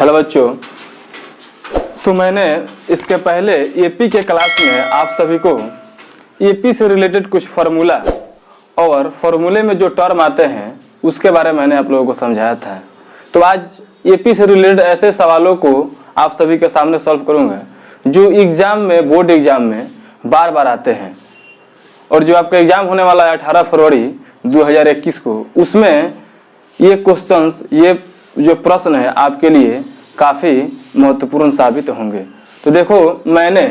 Hello बच्चों, तो मैंने इसके पहले एपी के क्लास में आप सभी को एपी से रिलेटेड कुछ फार्मूला और फार्मूले में जो टर्म आते हैं उसके बारे में मैंने आप लोगों को समझाया था। तो आज एपी से रिलेटेड ऐसे सवालों को आप सभी के सामने सॉल्व करूंगा जो एग्जाम में, बोर्ड एग्जाम में बार बार आते हैं। और जो आपका एग्जाम होने वाला है 18 फरवरी 2021 को, उसमें ये क्वेश्चंस, ये जो प्रश्न है आपके लिए काफ़ी महत्वपूर्ण साबित होंगे। तो देखो, मैंने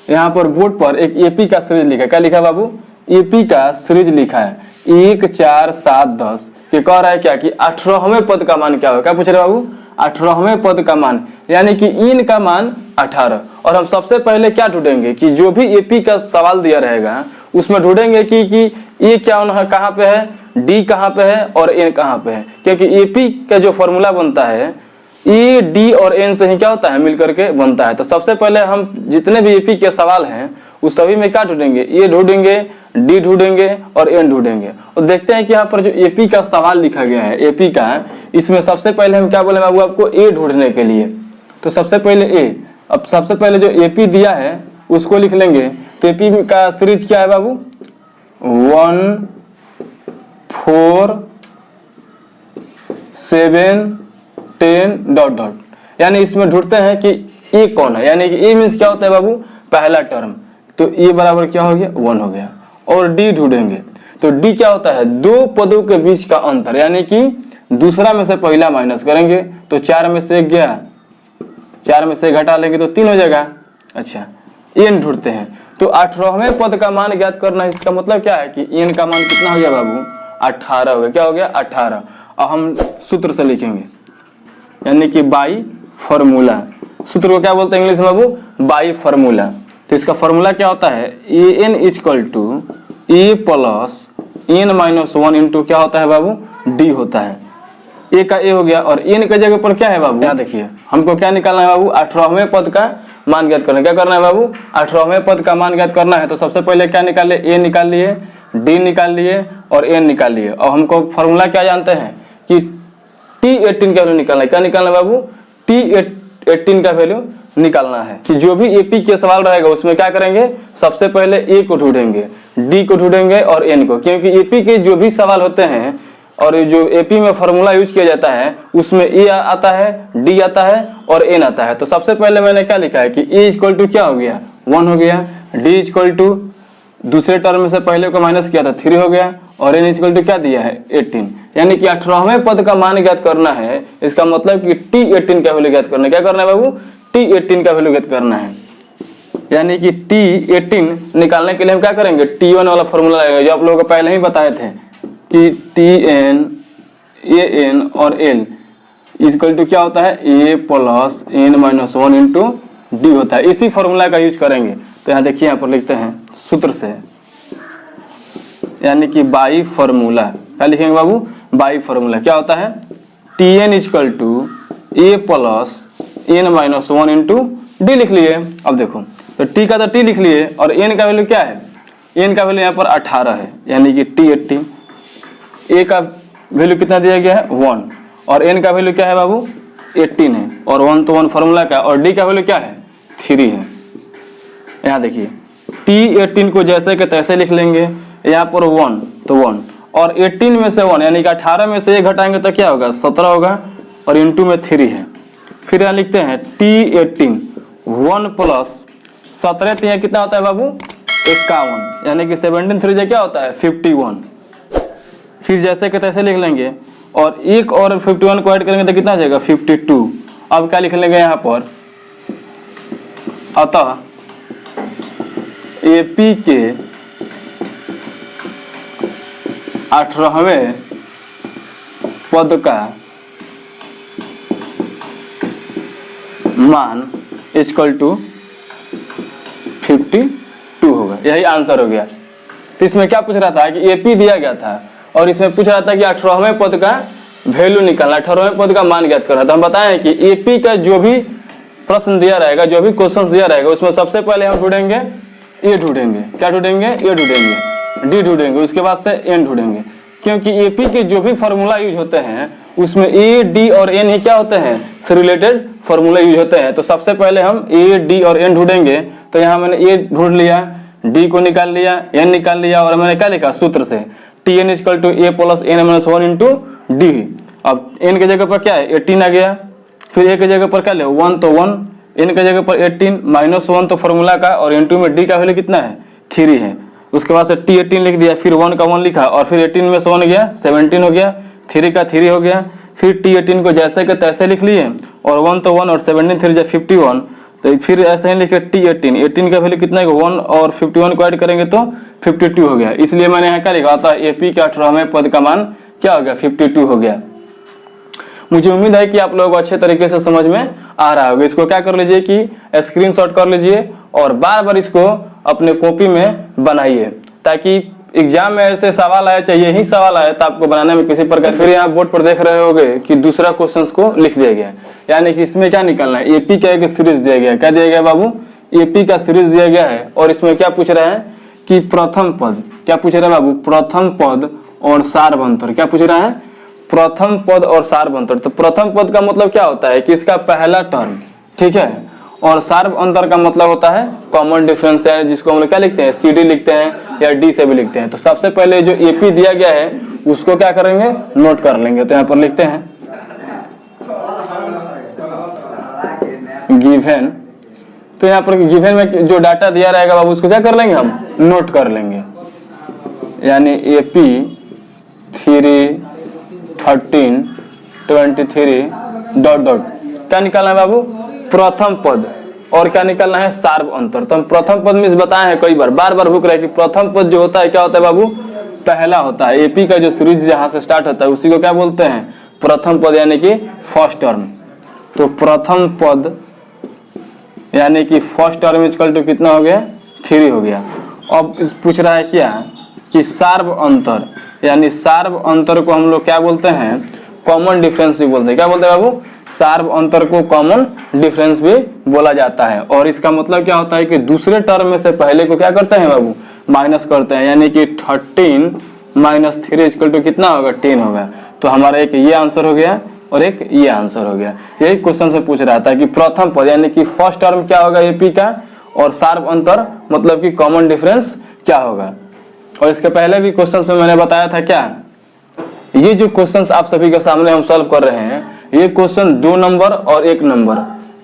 यहाँ पर बोर्ड पर एक एपी का सीरीज लिखा है। क्या लिखा है बाबू? एपी का सीरीज लिखा है 1, 4, 7, 10। ये कह रहा है क्या कि 18वें पद का मान क्या होगा? क्या पूछ रहे बाबू? 18वें पद का मान, यानी कि इन का मान 18। और हम सबसे पहले क्या ढूंढेंगे कि जो भी एपी का सवाल दिया रहेगा उसमें ढूंढेंगे कि ये क्या कहाँ पे है, डी कहाँ पे है और एन कहाँ पे है। क्योंकि एपी का जो फॉर्मूला बनता है ए, डी और एन से ही क्या होता है, मिलकर के बनता है। तो सबसे पहले हम जितने भी एपी के सवाल हैं उस सभी में क्या ढूंढेंगे? ए ढूंढेंगे, डी ढूंढेंगे और एन ढूंढेंगे। और देखते हैं कि यहाँ पर जो एपी का सवाल लिखा गया है एपी का, इसमें सबसे पहले हम क्या बोले बाबू आपको? ए ढूंढने के लिए। तो सबसे पहले ए, अब सबसे पहले जो एपी दिया है उसको लिख लेंगे। तो एपी का सीरीज क्या है बाबू? 1, 4, 7, 10 डॉट डॉट। यानी इसमें ढूंढते हैं कि ए कौन है, यानी कि ए मीन्स क्या होता है बाबू? पहला टर्म। तो ए बराबर क्या हो गया? 1 हो गया। और डी ढूंढेंगे। तो डी क्या होता है? दो पदों के बीच का अंतर, यानी कि दूसरा में से पहला माइनस करेंगे तो 4 में से 1 गया, 4 में से घटा लेंगे तो 3 हो जाएगा। अच्छा, एन ढूंढते हैं। तो 18वें पद का मान ज्ञात करना है। इसका मतलब क्या है कि एन का मान कितना हो गया बाबू? 18 हो गया। क्या हो गया? 18। और हम सूत्र से लिखेंगे, यानी कि बाई फॉर्मूला। सूत्र को क्या बोलते हैं इंग्लिश में बाबू? By formula. तो इसका फॉर्मूला क्या होता है? A N equal to A plus N minus 1 into क्या होता है बाबू? डी होता है। ए का ए हो गया और एन के जगह पर क्या है बाबू? यहाँ देखिए, हमको क्या निकालना है बाबू? 18वें पद का मान ज्ञात करना है। क्या करना है बाबू? 18वें पद का मान ज्ञात करना है। तो सबसे पहले क्या निकाल लिए? ए निकाल लिए, डी निकाल लिए और एन निकाल लिए। और हमको फॉर्मूला क्या जानते हैं कि T18 का वैल्यू निकालना है। क्या निकालना है बाबू? T18 का वैल्यू निकालना है। कि जो भी एपी के सवाल रहेगा उसमें क्या करेंगे? सबसे पहले ए को ढूंढेंगे, डी को ढूंढेंगे और एन को। क्योंकि एपी के जो भी सवाल होते हैं और जो एपी में फॉर्मूला यूज किया जाता है उसमें ए आता है, डी आता है और एन आता है। तो सबसे पहले मैंने क्या लिखा है कि ए इक्वल टू क्या हो गया? 1 हो गया। डी इक्वल टू दूसरे टर्म में से पहले को माइनस किया था 3 हो गया। और एन इक्वल टू क्या दिया है? 18। यानी कि 18वें पद का मान ज्ञात करना है। इसका मतलब कि T18 का वैल्यू ज्ञात करना है। क्या करना है बाबू? T18 का वैल्यू ज्ञात करना है। यानी कि T18 निकालने के लिए हम क्या करेंगे? T1 वाला फॉर्मूला लगेगा जो आप लोगों को पहले ही बताए थे कि TN, AN और L इक्वल टू क्या होता है? A plus N minus 1 into D होता है। इसी फॉर्मूला का यूज करेंगे। तो यहाँ देखिए, यहाँ पर लिखते हैं सूत्र से, यानी कि बाई फॉर्मूला। क्या लिखेंगे बाबू? बाई फॉर्मूला क्या होता है? Tn equal to A plus N minus 1 into D लिख लिए। अब देखो, तो टी का तो टी लिख लिए और एन का वैल्यू क्या है? एन का वैल्यू यहाँ पर 18 है, यानी कि T18। ए का वैल्यू कितना दिया गया है? 1। और एन का वैल्यू क्या है बाबू? 18 है। और 1 तो 1 फॉर्मूला का। और डी का वैल्यू क्या है? 3 है। यहाँ देखिए, T18 को जैसे के तैसे लिख लेंगे। यहाँ पर 1 तो 1 और 18 में से 1, यानी कि 18 में से 1 घटाएंगे तो क्या होगा? 17 होगा। और इंटू में 3 है। फिर यहाँ लिखते हैं T18 1 प्लस 17 तो यहाँ कितना होता है बाबू? 51, यानी कि 17 3 क्या होता है? 51। फिर जैसे के तैसे लिख लेंगे और 1 और 51 को ऐड करेंगे तो कितना हो जाएगा? 52। अब क्या लिख लेंगे यहाँ पर? अतः एपी के 18वें पद का मान इक्वल टू 52 होगा। यही आंसर हो गया। तो इसमें क्या पूछ रहा था कि एपी दिया गया था और इसमें पूछ रहा था कि 18वें पद का वैल्यू निकालना, 18वें पद का मान ज्ञात करना। तो हम बताएं कि एपी का जो भी प्रश्न दिया रहेगा, जो भी क्वेश्चन दिया रहेगा, उसमें सबसे पहले हम ढूंढेंगे ए ढूंढेंगे। क्या ढूंढेंगे? ए ढूंढेंगे, डी ढूंढेंगे, उसके बाद से एन ढूंढेंगे। क्योंकि एपी के जो भी फॉर्मूला यूज होते हैं उसमें ए डी और एन ही क्या होते हैं, से रिलेटेड फॉर्मूला यूज होते हैं। तो सबसे पहले हम ए डी और एन ढूंढेंगे। तो यहाँ मैंने ए ढूंढ लिया, डी को निकाल लिया, एन निकाल लिया, और मैंने क्या लिखा सूत्र से T N equal to A plus N minus 1 into D. अब एन के जगह पर क्या है 18 आ गया, फिर ए के जगह पर क्या ले 1 तो 1, एन के जगह पर 18 माइनस 1 तो फॉर्मूला का, और इनटू में डी का वैल्यू कितना है 3 है। उसके बाद से टी 18 लिख दिया, फिर 1 का 1 लिखा, और फिर 18 में से 1 गया 17 हो गया, 3 का 3 हो गया, फिर टी 18 को जैसे के तैसे लिख लिए, और 1 तो 1 और 17 3 51, तो फिर ऐसे ही लिखे टी 18 का वैल्यू कितना है 1 और 51 को ऐड करेंगे तो 52 हो गया। इसलिए मैंने यहाँ क्या लिखा था एपी के 18वें पद का मान क्या हो गया 52 हो गया। मुझे उम्मीद है कि आप लोगों को अच्छे तरीके से समझ में आ रहा होगा। इसको क्या कर लीजिए कि स्क्रीनशॉट कर लीजिए और बार बार इसको अपने कॉपी में बनाइए, ताकि एग्जाम में ऐसे सवाल आए, चाहिए ही सवाल आए तो आपको बनाने में किसी प्रकार। फिर यहाँ बोर्ड पर देख रहे होगे कि दूसरा क्वेश्चन को लिख दिया गया, यानी कि इसमें क्या निकलना है एपी का एक सीरीज दिया गया। क्या दिया गया बाबू, एपी का सीरीज दिया गया है, और इसमें क्या पूछ रहा है कि प्रथम पद, क्या पूछ रहा है बाबू, प्रथम पद और सार्वंतर। क्या पूछ रहा है, प्रथम पद और सार्वंतर। तो प्रथम पद का मतलब क्या होता है कि इसका पहला टर्म, ठीक है, और सार्वंतर का मतलब होता है कॉमन डिफरेंस है, जिसको हम लोग क्या लिखते हैं सीडी लिखते हैं या डी से भी लिखते हैं। तो सबसे पहले जो एपी दिया गया है उसको क्या करेंगे नोट कर लेंगे। तो यहाँ पर लिखते हैं गिवन। तो यहाँ पर गिवन में जो डाटा दिया रहेगा बाबू उसको क्या कर लेंगे हम नोट कर लेंगे, यानी एपी 3 13 23 डॉट डॉट क्या निकालना है बाबू प्रथम पद, और क्या निकालना है सार्वंतर। तो हम प्रथम पद में बताए हैं कई बार, बार बार भूख रहे कि प्रथम पद जो होता है क्या होता है बाबू पहला होता है। एपी का जो सीरीज जहां से स्टार्ट होता है उसी को क्या बोलते हैं प्रथम पद, यानी कि फर्स्ट टर्म। तो प्रथम पद यानी कि फर्स्ट टर्म इक्वल टू कितना हो गया 3 हो गया। अब पूछ रहा है क्या कि सार्वंतर, यानी सार्वंतर को हम लोग क्या बोलते हैं कॉमन डिफरेंस भी बोलते हैं। क्या बोलते हैं बाबू सार्वंतर को कॉमन डिफरेंस भी बोला जाता है। और इसका मतलब क्या होता है कि दूसरे टर्म में से पहले को क्या करते हैं बाबू माइनस करते हैं, यानी कि 13 माइनस 3 इक्वल टू कितना होगा 10 होगा। तो हमारा एक ये आंसर हो गया और एक ये आंसर हो गया। यही क्वेश्चन से पूछ रहा था कि प्रथम पद यानी कि फर्स्ट टर्म क्या होगा एपी का, और सार्वंतर मतलब कि कॉमन डिफरेंस क्या होगा। और इसके पहले भी क्वेश्चन में मैंने बताया था क्या, ये जो क्वेश्चंस आप सभी के सामने हम सॉल्व कर रहे हैं ये क्वेश्चन 2 नंबर और 1 नंबर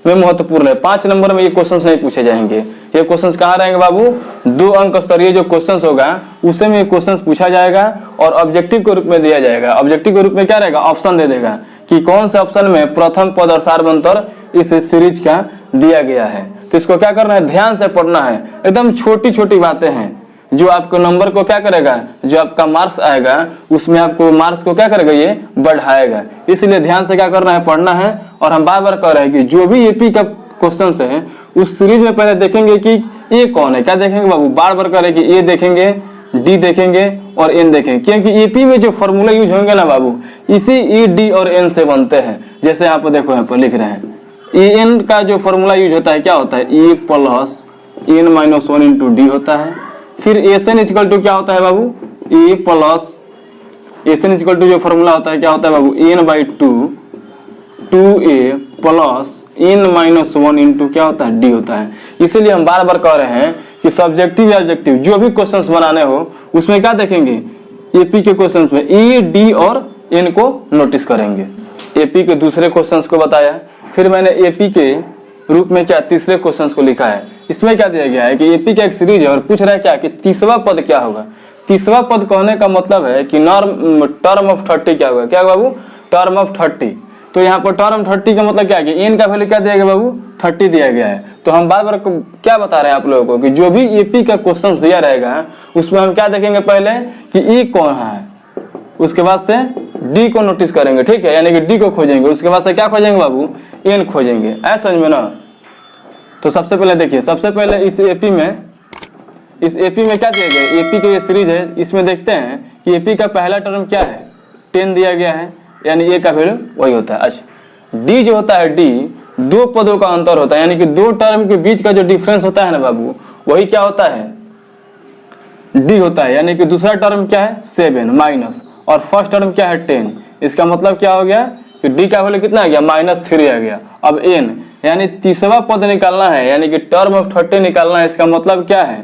में महत्वपूर्ण है। 5 नंबर में ये क्वेश्चंस नहीं पूछे जाएंगे। ये क्वेश्चंस कहाँ रहेंगे बाबू 2 अंक स्तरीय जो क्वेश्चंस होगा उसे में ये क्वेश्चंस पूछा जाएगा और ऑब्जेक्टिव के रूप में दिया जाएगा। ऑब्जेक्टिव के रूप में क्या रहेगा ऑप्शन दे देगा कि कौन से ऑप्शन में प्रथम पद और सार्वंतर इस सीरीज का दिया गया है। तो इसको क्या करना है ध्यान से पढ़ना है, एकदम छोटी छोटी बातें हैं जो आपको नंबर को क्या करेगा, जो आपका मार्क्स आएगा उसमें आपको मार्क्स को क्या करेगा ये बढ़ाएगा। इसलिए ध्यान से क्या करना है पढ़ना है। और हम बार बार कह रहे हैं कि जो भी एपी का क्वेश्चन है उस सीरीज में पहले देखेंगे कि ए कौन है, क्या देखेंगे बाबू बार बार कह रहे कि ए देखेंगे डी देखेंगे और एन देखेंगे, क्योंकि एपी में जो फॉर्मूला यूज होंगे ना बाबू इसी ई डी और एन से बनते हैं। जैसे यहाँ पर देखो यहाँ पर लिख रहे हैं ए एन का जो फॉर्मूला यूज होता है क्या होता है A plus N minus 1 into D होता है। फिर एसएन इक्वल टू क्या होता है बाबू A plus S N equal to जो फॉर्मूला होता है क्या होता है बाबू N by 2 A plus N minus 1 into क्या होता है डी होता है। इसीलिए हम बार बार कह रहे हैं कि सब्जेक्टिव या ऑब्जेक्टिव जो भी क्वेश्चंस बनाने हो उसमें क्या देखेंगे एपी के क्वेश्चंस में ए डी और एन को नोटिस करेंगे। एपी के दूसरे क्वेश्चंस को बताया, फिर मैंने एपी के रूप में क्या तीसरे क्वेश्चंस को लिखा है। इसमें क्या दिया गया है कि एपी का एक सीरीज है और पूछ रहा है क्या कि तीसरा पद क्या होगा। तीसरा पद कहने का मतलब है कि टर्म ऑफ 30 क्या होगा, क्या बाबू टर्म ऑफ 30। तो यहाँ पर टर्म 30 का मतलब क्या है कि एन का वैल्यू क्या दिया गया बाबू 30 दिया गया है। तो हम बार बार क्या बता रहे हैं आप लोगों को कि जो भी एपी का क्वेश्चन दिया रहेगा उसमें हम क्या देखेंगे पहले कि ई कौन है, उसके बाद से डी को नोटिस करेंगे, ठीक है, यानी कि डी को खोजेंगे, उसके बाद से क्या खोजेंगे बाबू एन खोजेंगे। ऐसा समझ में ना। तो सबसे पहले देखिए, सबसे पहले इस एपी में क्या दिया गया एपी की ये सीरीज है, इसमें देखते हैं कि एपी का पहला टर्म क्या है 10 दिया गया है, यानी ए का वैल्यू वही होता है। अच्छा डी जो होता है डी 2 पदों का अंतर होता है, यानी कि 2 टर्म के बीच का जो डिफरेंस होता है ना बाबू वही क्या होता है डी होता है। यानी कि दूसरा टर्म क्या है 7 माइनस और फर्स्ट टर्म क्या है 10, इसका मतलब क्या हो गया कि डी का वैल्यू कितना आ गया -3 आ गया। अब एन यानी तीसरा पद निकालना है, यानी कि टर्म ऑफ 30 निकालना है। इसका मतलब क्या है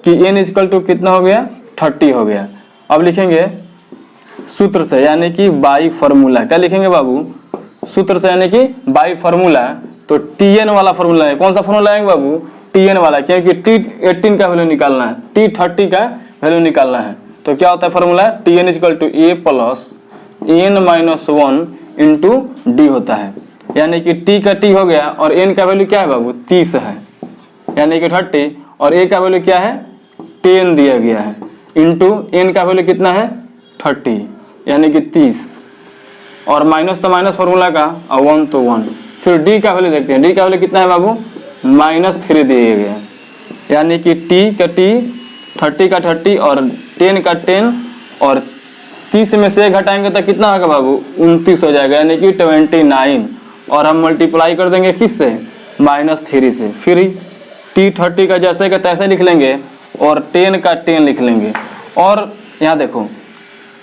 कि n इक्वल टू कितना हो गया 30 हो गया। अब लिखेंगे सूत्र से यानी कि बाई फॉर्मूला। क्या लिखेंगे बाबू सूत्र से यानी कि बाई फॉर्मूला। तो tn वाला फॉर्मूला है, कौन सा फॉर्मूला आएंगे बाबू tn वाला, क्योंकि t18 का वैल्यू निकालना है, t30 का वैल्यू निकालना है। तो क्या होता है formula tn equal to a plus n-1 into D होता है, यानी कि t का t हो गया और n का वैल्यू क्या है बाबू 30 है, यानी कि 30, और a का वैल्यू क्या है 10 दिया गया है, इंटू n का वैल्यू कितना है 30 यानी कि 30, और माइनस तो माइनस फॉर्मूला का और 1 तो 1। फिर d का वैल्यू देखते हैं, d का वैल्यू कितना है बाबू -3 दिया गया, यानी कि t का t 30 का 30 और 10 का 10 और 30 में से घटाएंगे तो कितना होगा बाबू 29 हो जाएगा, यानी कि 29, और हम मल्टीप्लाई कर देंगे किससे -3 से। फिर t30 का जैसे का तैसे लिख लेंगे और 10 का 10 लिख लेंगे। और यहाँ देखो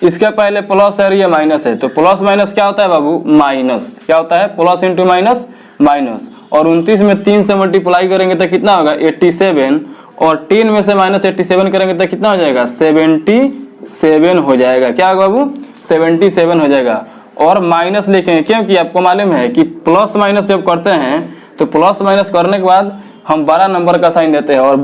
इसके पहले प्लस है और ये माइनस है, तो प्लस माइनस क्या होता है बाबू माइनस, क्या होता है प्लस इंटू माइनस माइनस। और 29 में 3 से मल्टीप्लाई करेंगे तो कितना होगा 87, और 10 में से -87 करेंगे तो कितना हो जाएगा 77 हो जाएगा। क्या होगा बाबू 77 हो जाएगा। और माइनस लिखेंगे क्योंकि आपको मालूम है कि प्लस माइनस जब करते हैं तो प्लस माइनस करने के बाद हम बड़ा नंबर का साइन देते हैं, और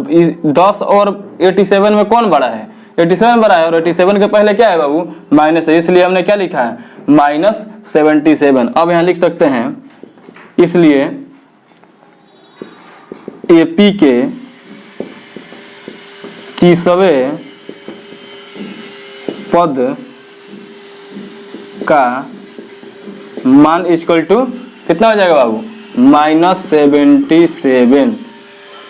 10 और 87 में कौन बड़ा है 87 बड़ा है, और 87 के पहले क्या है बाबू माइनस है, इसलिए हमने क्या लिखा है -77। अब यहाँ लिख सकते हैं इसलिए एपी के 30वें पद का मान इक्वल टू कितना हो जाएगा बाबू -77।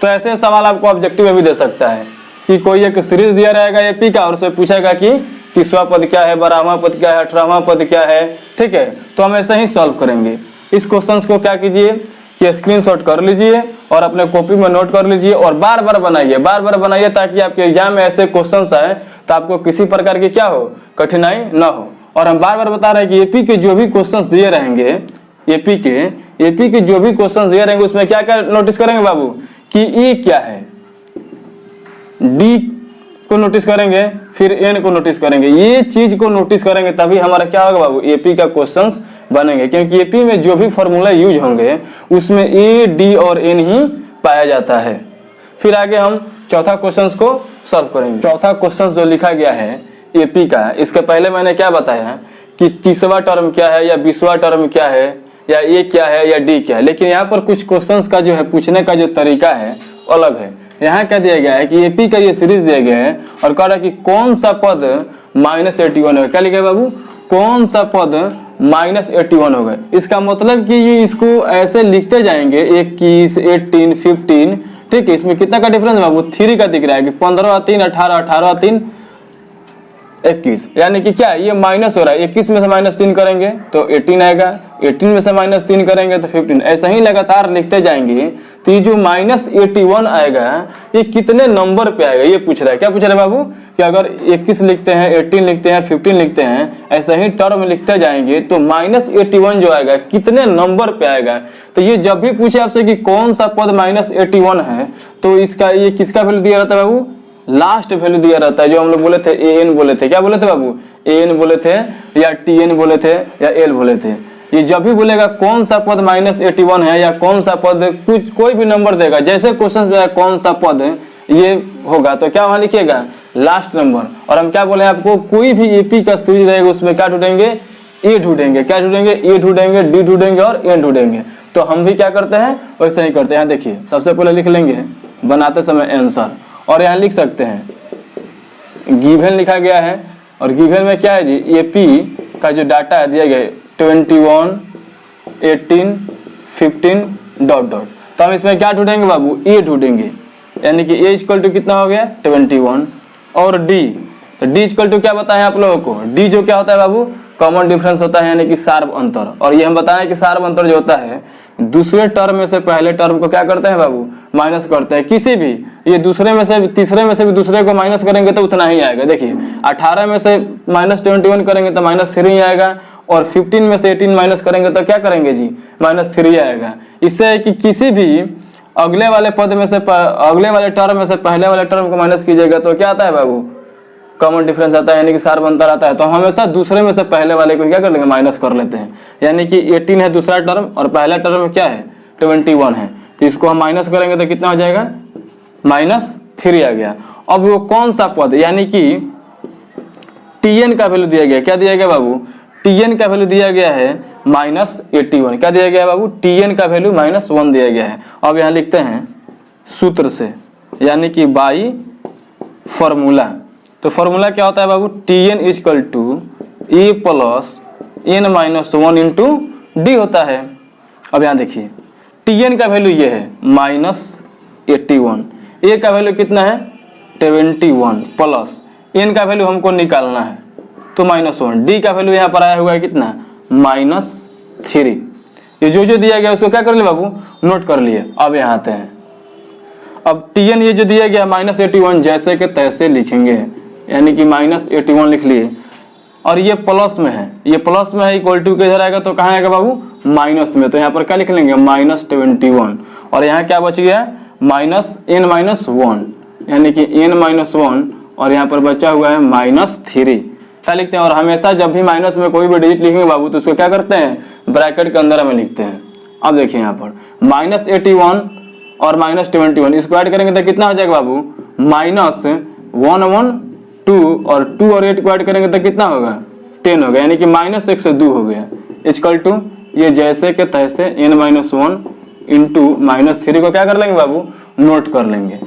तो ऐसे सवाल आपको ऑब्जेक्टिव में भी दे सकता है कि कोई एक सीरीज दिया रहेगा एपी का और उससे पूछेगा कि 30वां पद क्या है, 12वां पद क्या है, 18वां पद क्या है, ठीक है। तो हम ऐसे ही सॉल्व करेंगे। इस क्वेश्चन को क्या कीजिए कि स्क्रीनशॉट कर लीजिए और अपने कॉपी में नोट कर लीजिए और बार बार बनाइए ताकि आपके एग्जाम में ऐसे क्वेश्चंस आए तो आपको किसी प्रकार की क्या हो कठिनाई ना हो। और हम बार बार बता रहे हैं कि एपी के जो भी क्वेश्चंस दिए रहेंगे, एपी के जो भी क्वेश्चंस दिए रहेंगे उसमें क्या क्या नोटिस करेंगे बाबू कि ए क्या है, डी को नोटिस करेंगे, फिर एन को नोटिस करेंगे। ये चीज को नोटिस करेंगे तभी हमारा क्या होगा बाबू एपी का क्वेश्चंस बनेंगे, क्योंकि एपी में जो भी फॉर्मूला यूज होंगे उसमें ए डी और एन ही पाया जाता है। फिर आगे हम चौथा क्वेश्चन को सॉल्व करेंगे। चौथा क्वेश्चन जो लिखा गया है एपी का, इसके पहले मैंने क्या बताया कि 30वां टर्म क्या है या 20वां टर्म क्या है या ए क्या है या डी क्या है, लेकिन यहाँ पर कुछ क्वेश्चंस का जो है पूछने का जो तरीका है अलग है। यहाँ क्या दिया गया है कि एपी का ये सीरीज दिया गया है और कह रहा है कि कौन सा पद -81 होगा। क्या लिखा है बाबू कौन सा पद -81 होगा। इसका मतलब कि ये इसको ऐसे लिखते जाएंगे 21, 18, 15, ठीक है। इसमें कितना का डिफरेंस बाबू 3 का दिख रहा है कि 15 और 3 18, 18 और 3 21, यानी कि क्या ये माइनस हो रहा है। 21 में से -3 करेंगे तो 18 आएगा, 18 में से -3 करेंगे तो 15, ऐसा ही लगातार लिखते जाएंगे। तो ये जो -81 आएगा ये कितने नंबर पे आएगा ये पूछ रहा है। क्या पूछ रहा है बाबू कि अगर 21 लिखते हैं, 18 लिखते हैं, 15 लिखते हैं, ऐसा ही टर्म लिखते जाएंगे तो -81 जो आएगा कितने नंबर पे आएगा। तो ये जब भी पूछे आपसे कि कौन सा पद -81 है तो इसका ये किसका वैल्यू दिया रहता है बाबू लास्ट वैल्यू दिया रहता है। जो हम लोग बोले थे एन बोले थे, क्या बोले थे बाबू एन बोले थे या टीएन बोले थे या एल बोले थे। ये जब भी बोलेगा कौन सा पद -81 है या कौन सा पद कुछ कोई भी नंबर देगा, जैसे क्वेश्चन में कौन सा पद ये होगा तो क्या वहां लिखिएगा लास्ट नंबर। और हम क्या बोले आपको कोई भी एपी का सीरीज रहेगा उसमें क्या ढूंढेंगे ए ढूंढेंगे, क्या ढूंढेंगे ए ढूंढेंगे, डी ढूंढेंगे और एन ढूंढेंगे। तो हम भी क्या करते हैं वैसे ही करते हैं। देखिए सबसे पहले लिख लेंगे बनाते समय आंसर, और यहाँ लिख सकते हैं गिवन लिखा गया है और गिवन में क्या है जी एपी का जो डाटा है दिया गया है 21, 18, 15 ... तो हम इसमें क्या ढूंढेंगे बाबू ए ढूंढेंगे, यानी कि ए इक्वल टू कितना हो गया 21। और डी, तो डी इक्वल टू क्या बताएं आप लोगों को, डी जो क्या होता है बाबू कॉमन डिफरेंस होता है, यानी कि सार्व अंतर। और ये हम बताएं कि सार्व अंतर जो होता है दूसरे टर्म में से पहले टर्म को क्या करते हैं बाबू माइनस करते हैं। किसी भी ये दूसरे में से तीसरे में से भी दूसरे को माइनस करेंगे तो उतना ही आएगा। देखिए 18 में से -21 करेंगे तो -3 ही आएगा, और 15 में से 18 माइनस करेंगे तो क्या करेंगे जी, -3 आएगा। इससे है कि किसी भी अगले वाले पद में से अगले वाले टर्म में से पहले वाले टर्म को माइनस कीजिएगा तो क्या आता है बाबू, कॉमन डिफरेंस आता है, यानी कि सार बनता रहता है। तो हमेशा दूसरे में से पहले वाले को क्या कर लेंगे, माइनस कर लेते हैं। यानी कि 18 है दूसरा टर्म और पहला टर्म क्या है 21 है, तो इसको हम माइनस करेंगे तो कितना हो जाएगा, -3 आ गया। अब वो कौन सा पद, यानी कि tn का वैल्यू दिया गया, क्या दिया गया बाबू, tn का वैल्यू दिया गया है -81। क्या दिया गया है बाबू, tn का वैल्यू -1 दिया गया है। अब यहाँ लिखते हैं सूत्र से, यानी कि बाई फॉर्मूला। तो फॉर्मूला क्या होता है बाबू, tn = a + n-1 into D होता है। अब यहाँ देखिए tn का वैल्यू ये है -81, a का वैल्यू कितना है 21 प्लस n का वैल्यू हमको निकालना है तो -1, d का वैल्यू यहाँ पर आया हुआ है कितना -3। ये जो दिया गया उसको क्या कर लिए बाबू, नोट कर लिए। अब यहाँ आते हैं, अब tn ये जो दिया गया -81 जैसे के तैसे लिखेंगे, यानी कि -81 लिख लिए, और ये प्लस में है, ये प्लस में है, इक्वल टू के इधर आएगा तो कहाँ आएगा बाबू, माइनस में। तो यहाँ पर क्या लिख लेंगे -21, और यहाँ क्या बच गया -n-1, यानी कि n-1, और यहाँ पर बचा हुआ है -3। क्या लिखते हैं, और हमेशा जब भी माइनस में कोई भी डिजिट लिखेंगे बाबू तो उसको क्या करते हैं, ब्रैकेट के अंदर में लिखते हैं। अब देखिए यहाँ पर -81 और -21 इसको ऐड करेंगे तो कितना हो जाएगा बाबू, -112, और 2 और 8 को ऐड करेंगे तो कितना होगा 10 होगा, यानी कि -102 हो गया। इक्वल टू ये जैसे के तैसे n-1 इंटू -3 को क्या कर लेंगे बाबू, नोट कर लेंगे।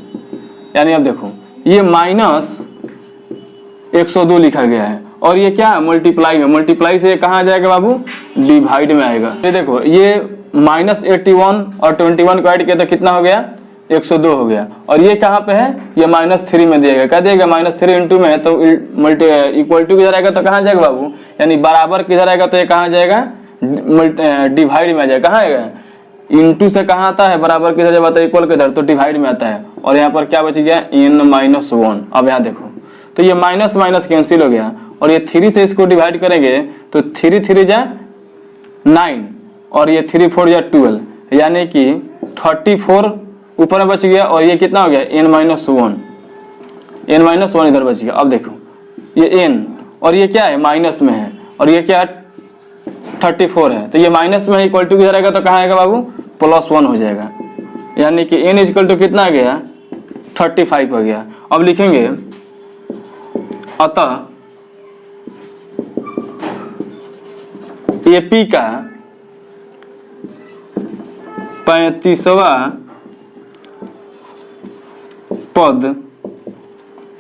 यानी अब देखो ये -102 लिखा गया है, और ये क्या मल्टीप्लाई में, मल्टीप्लाई से ये कहाँ जाएगा बाबू, डिवाइड में आएगा। ये देखो ये -81 और 21 को ऐड किया तो कितना हो गया 102 हो गया, और ये कहाँ पे है, ये -3 में दिएगा। क्या दिएगा -3 इंटू में, तो इक्वल टू किधर आएगा तो कहाँ जाएगा बाबू, यानी बराबर किधर आएगा तो ये कहाँ जाएगा, डिवाइड में आ जाएगा। कहाँ आएगा, इंटू से कहाँ आता है, बराबर किधर जब आता है, इक्वल किधर, तो डिवाइड में आता है। और यहाँ पर क्या बच गया n-1। अब यहाँ देखो तो ये माइनस माइनस कैंसिल हो गया, और ये 3 से इसको डिवाइड करेंगे तो 3 3 जा 9, और ये 3 4 जा 12, यानी कि 34 ऊपर में बच गया, और ये कितना हो गया n-1, n-1 इधर बच गया। अब देखो ये n, और ये क्या है माइनस में है, और ये क्या है 34 है, तो ये माइनस में इक्वल टू किधर आएगा तो कहाँ आएगा बाबू, +1 हो जाएगा, यानी कि n इक्वल टू कितना आ गया 35 हो गया। अब लिखेंगे अतः AP का 35वां पद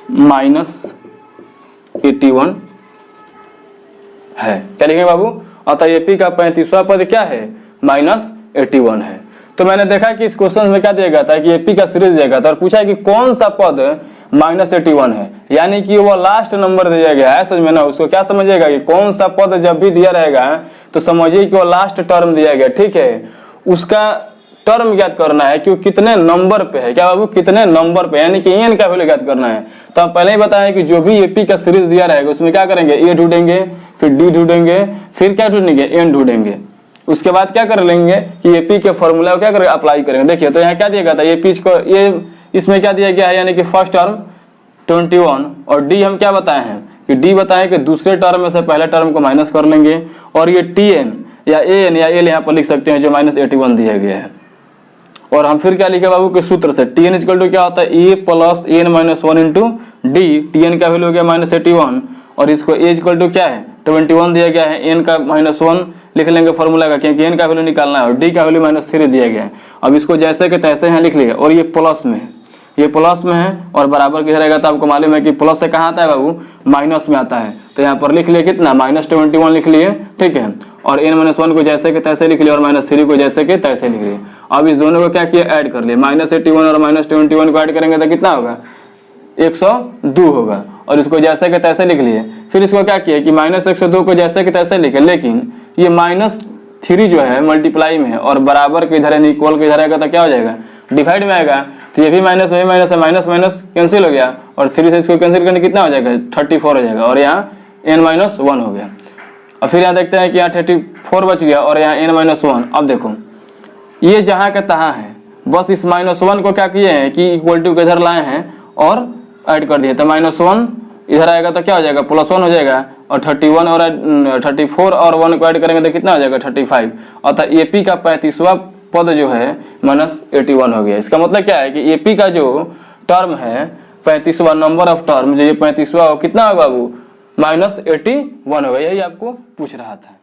-81 है। क्या लिखेंगे बाबू, अतः AP का 35वां पद क्या है, -81 है। तो मैंने देखा कि इस क्वेश्चन में क्या दिया गया था कि AP का सीरीज दिया गया था, और पूछा कि कौन सा पद -81 है, यानी कि वो लास्ट नंबर दिया गया है। समझ में ना, उसको क्या समझिएगा कि कौन सा पद जब भी दिया रहेगा तो समझिए कि वो लास्ट टर्म दिया गया, ठीक है। उसका टर्म ज्ञात करना है कि वो कितने नंबर पे है, क्या बाबू कितने नंबर पे, यानी कि n का वैल्यू ज्ञात करना है। तो हम पहले ही बताएं कि जो भी AP का सीरीज दिया रहेगा उसमें क्या करेंगे, a ढूंढेंगे, फिर d ढूंढेंगे, फिर क्या ढूंढेंगे n ढूंढेंगे। उसके बाद क्या कर लेंगे कि AP के फॉर्मूला को क्या करेंगे, अप्लाई करेंगे। देखिए तो यहाँ क्या दिया गया था, AP को ये इसमें क्या दिया गया है, यानी कि फर्स्ट टर्म 21, और d हम क्या बताए हैं कि d बताए कि दूसरे टर्म में से पहले टर्म को माइनस कर लेंगे, और ये tn या an या l यहाँ पर लिख सकते हैं जो -81 दिया गया है। और हम फिर क्या लिखे बाबू के सूत्र से, tn इक्वल टू क्या होता है a + n-1 into D, tn का वैल्यू हो गया -81, और इसको a इक्वल टू क्या है 21 दिया गया है, n का -1 लिख लेंगे फॉर्मूला का, क्योंकि n का वैल्यू निकालना है, और d का वैल्यू -3 दिया गया है। अब इसको जैसे के तैसे यहाँ लिख लिया, और ये प्लस में है, ये प्लस में है, और बराबर किधर रहेगा तो आपको मालूम है कि प्लस से कहाँ आता है बाबू, माइनस में आता है। तो यहाँ पर लिख लिए कितना -21 लिख लिए, ठीक है, और n-1 को जैसे के तैसे लिख लिया, और -3 को जैसे के तैसे लिख लिए। अब इस दोनों को क्या किया, ऐड कर लिए, -81 और -21 को ऐड करेंगे तो कितना होगा 102 होगा, और इसको जैसे के तैसे लिख लिए। फिर इसको क्या किया कि -102 को जैसे के तैसे लिखे, लेकिन ये -3 जो है मल्टीप्लाई में है, और बराबर के इधर इक्वल के इधर आएगा तो क्या हो जाएगा डिवाइड में आएगा तो ये भी माइनस वही माइनस है, माइनस माइनस कैंसिल हो गया और 3 से इसको कैंसिल करने कितना हो जाएगा 34 हो जाएगा और यहाँ n-1 हो गया। और फिर यहाँ देखते हैं कि यहाँ 34 बच गया और यहाँ n-1। अब देखो ये जहाँ का तहाँ है, बस इस -1 को क्या किए हैं कि इक्वल टू के इधर लाए हैं और ऐड कर दिए, तो -1 इधर आएगा तो क्या हो जाएगा +1 हो जाएगा और 31 और 34 और 1 को ऐड करेंगे तो कितना हो जाएगा 35। अतः एपी का 35वां पद जो है -81 हो गया। इसका मतलब क्या है कि एपी का जो टर्म है 35वां नंबर ऑफ टर्म जो ये 35वां कितना होगा बाबू -81 होगा। यही आपको पूछ रहा था।